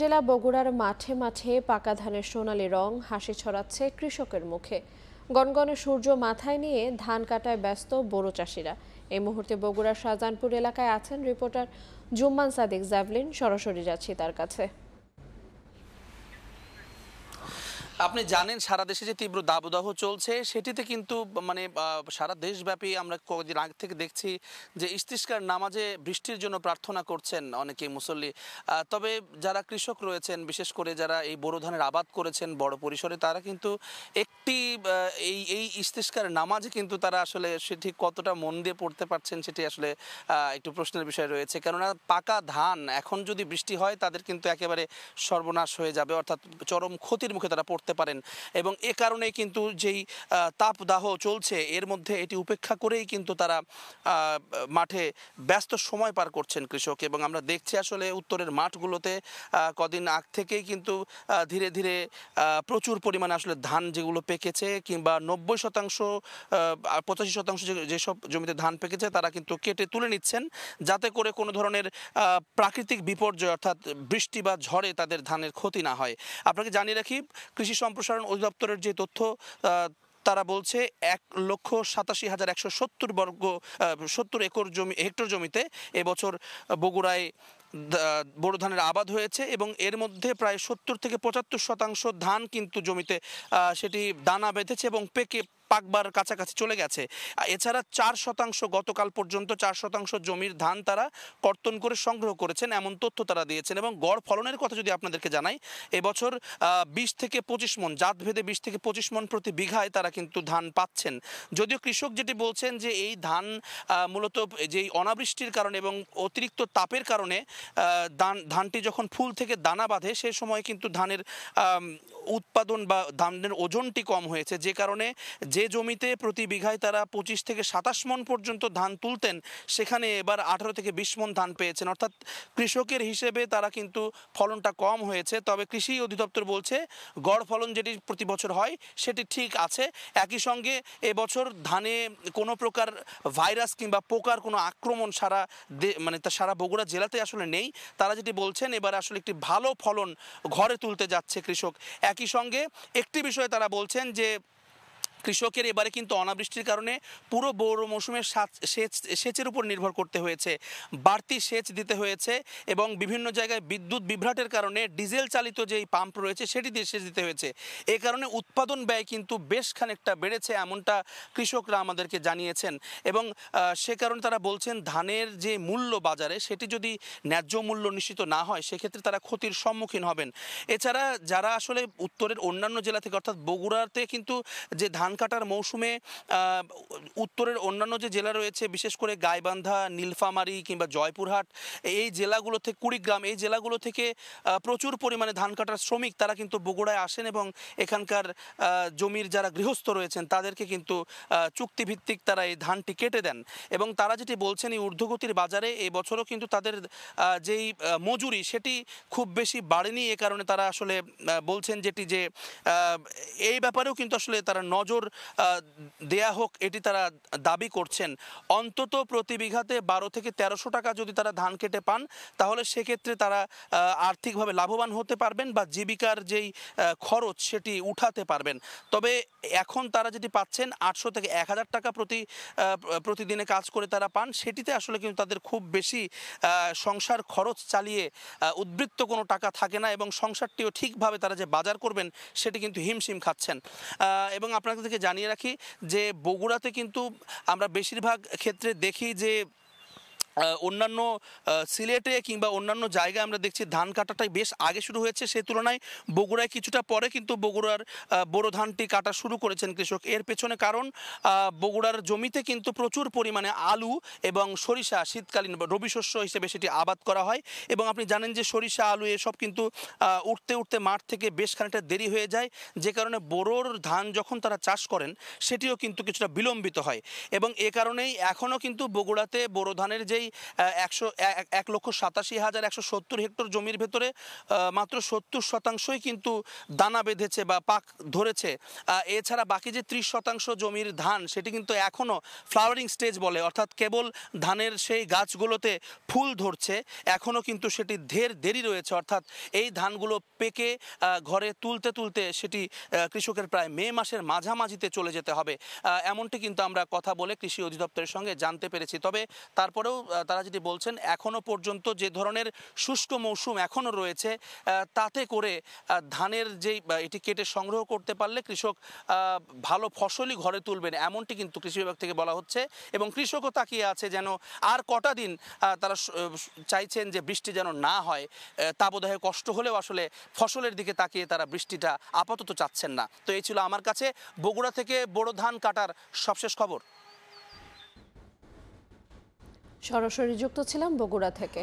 জেলা বগুড়ার মাঠে মাঠে পাকা ধানের সোনালী রং হাসি ছড়াচ্ছে কৃষকের মুখে। গনগনে সূর্য মাথায় নিয়ে ধান কাটায় ব্যস্ত বোরো চাষিরা। এই মুহূর্তে বগুড়ার শাহজাহানপুর এলাকায় আছেন রিপোর্টার জুম্মান সাদিক জাভলিন। সরাসরি যাচ্ছি তার কাছে। আপনি জানেন সারা দেশে যে তীব্র দাবদাহ চলছে সেটিতে কিন্তু সারা দেশব্যাপী আমরা কয়েকদিন আগে থেকে দেখছি যে ইস্তিস্কার নামাজে বৃষ্টির জন্য প্রার্থনা করছেন অনেকে মুসল্লি। তবে যারা কৃষক রয়েছেন, বিশেষ করে যারা এই বোরো ধানের আবাদ করেছেন বড় পরিসরে, তারা কিন্তু একটি এই এই ইস্তিস্কার নামাজে কিন্তু তারা আসলে সে ঠিক কতটা মন দিয়ে পড়তে পারছেন সেটি আসলে একটু প্রশ্নের বিষয় রয়েছে। কেননা পাকা ধান এখন যদি বৃষ্টি হয় তাদের কিন্তু একেবারে সর্বনাশ হয়ে যাবে, অর্থাৎ চরম ক্ষতির মুখে তারা পড়তে পারেন। এবং এ কারণে কিন্তু যেই তাপদাহ চলছে এর মধ্যে এটি উপেক্ষা করেই কিন্তু তারা মাঠে ব্যস্ত সময় পার করছেন কৃষক। এবং আমরা দেখছি আসলে উত্তরের মাঠগুলোতে কদিন আগ থেকেই কিন্তু ধীরে ধীরে প্রচুর পরিমাণে আসলে ধান যেগুলো পেকেছে কিংবা 90% 85% যেসব জমিতে ধান পেকেছে তারা কিন্তু কেটে তুলে নিচ্ছেন, যাতে করে কোনো ধরনের প্রাকৃতিক বিপর্যয় অর্থাৎ বৃষ্টি বা ঝড়ে তাদের ধানের ক্ষতি না হয়। আপনাকে জানিয়ে রাখি, কৃষি সম্প্রসারণ অধিদপ্তরের যে তথ্য তারা বলছে 1,87,170 হেক্টর জমিতে এবছর বগুড়ায় বোরো ধানের আবাদ হয়েছে এবং এর মধ্যে প্রায় 70 থেকে 75% ধান কিন্তু জমিতে সেটি দানা বেঁধেছে এবং পেকে পাকবার কাছাকাছি চলে গেছে। এছাড়া 4% গতকাল পর্যন্ত 4% জমির ধান তারা কর্তন করে সংগ্রহ করেছেন, এমন তথ্য তারা দিয়েছেন। এবং গড় ফলনের কথা যদি আপনাদেরকে জানাই, এবছর 20 থেকে 25 মন, জাত ভেদে 20 থেকে 25 মন প্রতি বিঘায় তারা কিন্তু ধান পাচ্ছেন। যদিও কৃষক যেটি বলছেন যে এই ধান মূলত যেই অনাবৃষ্টির কারণে এবং অতিরিক্ত তাপের কারণে ধানটি যখন ফুল থেকে দানা বাঁধে সে সময় কিন্তু ধানের উৎপাদন বা ধানের ওজনটি কম হয়েছে, যে কারণে যে জমিতে প্রতি বিঘায় তারা 25 থেকে 27 মন পর্যন্ত ধান তুলতেন সেখানে এবার 18 থেকে 20 মন ধান পেয়েছেন। অর্থাৎ কৃষকের হিসেবে তারা কিন্তু ফলনটা কম হয়েছে। তবে কৃষি অধিদপ্তর বলছে গড় ফলন যেটি প্রতি বছর হয় সেটি ঠিক আছে। একই সঙ্গে এবছর ধানে কোনো প্রকার ভাইরাস কিংবা পোকার কোনো আক্রমণ সারা বগুড়া জেলাতে আসলে নেই। তারা যেটি বলছেন এবার আসলে একটি ভালো ফলন ঘরে তুলতে যাচ্ছে কৃষক। একই সঙ্গে একটি বিষয় তারা বলছেন যে কৃষকের এবারে কিন্তু অনাবৃষ্টির কারণে পুরো বোরো মৌসুমের সেচের উপর নির্ভর করতে হয়েছে, বাড়তি সেচ দিতে হয়েছে এবং বিভিন্ন জায়গায় বিদ্যুৎ বিভ্রাটের কারণে ডিজেল চালিত যেই পাম্প রয়েছে সেটি দিয়ে সেচ দিতে হয়েছে। এ কারণে উৎপাদন ব্যয় কিন্তু বেশ খানিকটা বেড়েছে, এমনটা কৃষকরা আমাদেরকে জানিয়েছেন। এবং সে কারণে তারা বলছেন ধানের যে মূল্য বাজারে সেটি যদি ন্যায্য মূল্য নিশ্চিত না হয় সেক্ষেত্রে তারা ক্ষতির সম্মুখীন হবেন। এছাড়া যারা আসলে উত্তরের অন্যান্য জেলা থেকে অর্থাৎ বগুড়াতে কিন্তু যে ধান কাটার মৌসুমে উত্তরের অন্যান্য যে জেলা রয়েছে, বিশেষ করে গাইবান্ধা, নীলফামারী কিংবা জয়পুরহাট, এই জেলাগুলো থেকে কুড়িগ্রাম, এই জেলাগুলো থেকে প্রচুর পরিমাণে ধান কাটার শ্রমিক তারা কিন্তু বগুড়ায় আসেন এবং এখানকার জমির যারা গৃহস্থ রয়েছেন তাদেরকে কিন্তু চুক্তিভিত্তিক তারা এই ধানটি কেটে দেন। এবং তারা যেটি বলছেন এই ঊর্ধ্বগতির বাজারে এবছরও কিন্তু তাদের যেই মজুরি সেটি খুব বেশি বাড়েনি। এ কারণে তারা আসলে বলছেন যেটি যে এই ব্যাপারেও কিন্তু আসলে তারা নজর দেয়া হোক এটি তারা দাবি করছেন। অন্তত প্রতি বিঘাতে 12 থেকে 1300 টাকা যদি তারা ধান কেটে পান তাহলে সেক্ষেত্রে তারা আর্থিকভাবে লাভবান হতে পারবেন বা জীবিকার যেই খরচ সেটি উঠাতে পারবেন। তবে এখন তারা যেটি পাচ্ছেন 800 থেকে 1000 টাকা প্রতিদিনে কাজ করে তারা পান, সেটিতে আসলে কিন্তু তাদের খুব বেশি সংসার খরচ চালিয়ে উদ্বৃত্ত কোনো টাকা থাকে না এবং সংসারটিও ঠিকভাবে তারা যে বাজার করবেন সেটি কিন্তু হিমশিম খাচ্ছেন। এবং আপনাদেরকে জানিয়ে রাখি যে বগুড়াতে কিন্তু আমরা বেশিরভাগ ক্ষেত্রে দেখি যে অন্যান্য সিলেটে কিংবা অন্যান্য জায়গায় আমরা দেখছি ধান কাটাটাই বেশ আগে শুরু হয়েছে, সে তুলনায় বগুড়ায় কিছুটা পরে কিন্তু বগুড়ার বোরো ধানটি কাটা শুরু করেছেন কৃষক। এর পেছনে কারণ বগুড়ার জমিতে কিন্তু প্রচুর পরিমাণে আলু এবং সরিষা শীতকালীন রবি শস্য হিসেবে সেটি আবাদ করা হয় এবং আপনি জানেন যে সরিষা আলু এসব কিন্তু উঠতে উঠতে মাঠ থেকে বেশ খানিকটা দেরি হয়ে যায়, যে কারণে বোরোর ধান যখন তারা চাষ করেন সেটিও কিন্তু কিছুটা বিলম্বিত হয়। এবং এ কারণেই এখনও কিন্তু বগুড়াতে বোরো ধানের যেই 1,87,170 হেক্টর জমির ভেতরে মাত্র 70% কিন্তু দানা বেঁধেছে বা পাক ধরেছে। এছাড়া বাকি যে 30% জমির ধান সেটি কিন্তু এখনো ফ্লাওয়ারিং স্টেজ বলে, অর্থাৎ কেবল ধানের সেই গাছগুলোতে ফুল ধরছে, এখনো কিন্তু সেটি দেরি রয়েছে। অর্থাৎ এই ধানগুলো পেকে ঘরে তুলতে তুলতে সেটি কৃষকের প্রায় মে মাসের মাঝামাঝিতে চলে যেতে হবে, এমনটি কিন্তু আমরা কথা বলে কৃষি অধিদপ্তরের সঙ্গে জানতে পেরেছি। তবে তারপরেও তারা যেটি বলছেন, এখনো পর্যন্ত যে ধরনের শুষ্ক মৌসুম এখনো রয়েছে, তাতে করে ধানের যেই এটি কেটে সংগ্রহ করতে পারলে কৃষক ভালো ফসলই ঘরে তুলবেন, এমনটি কিন্তু কৃষি বিভাগ থেকে বলা হচ্ছে। এবং কৃষকও তাকিয়ে আছে যেন আর কটা দিন তারা চাইছেন যে বৃষ্টি যেন না হয়। তা বোধহয় কষ্ট হলেও আসলে ফসলের দিকে তাকিয়ে তারা বৃষ্টিটা আপাতত চাচ্ছেন না। তো এই ছিল আমার কাছে বগুড়া থেকে বোরো ধান কাটার সবশেষ খবর। সরাসরি যুক্ত ছিলাম বগুড়া থেকে।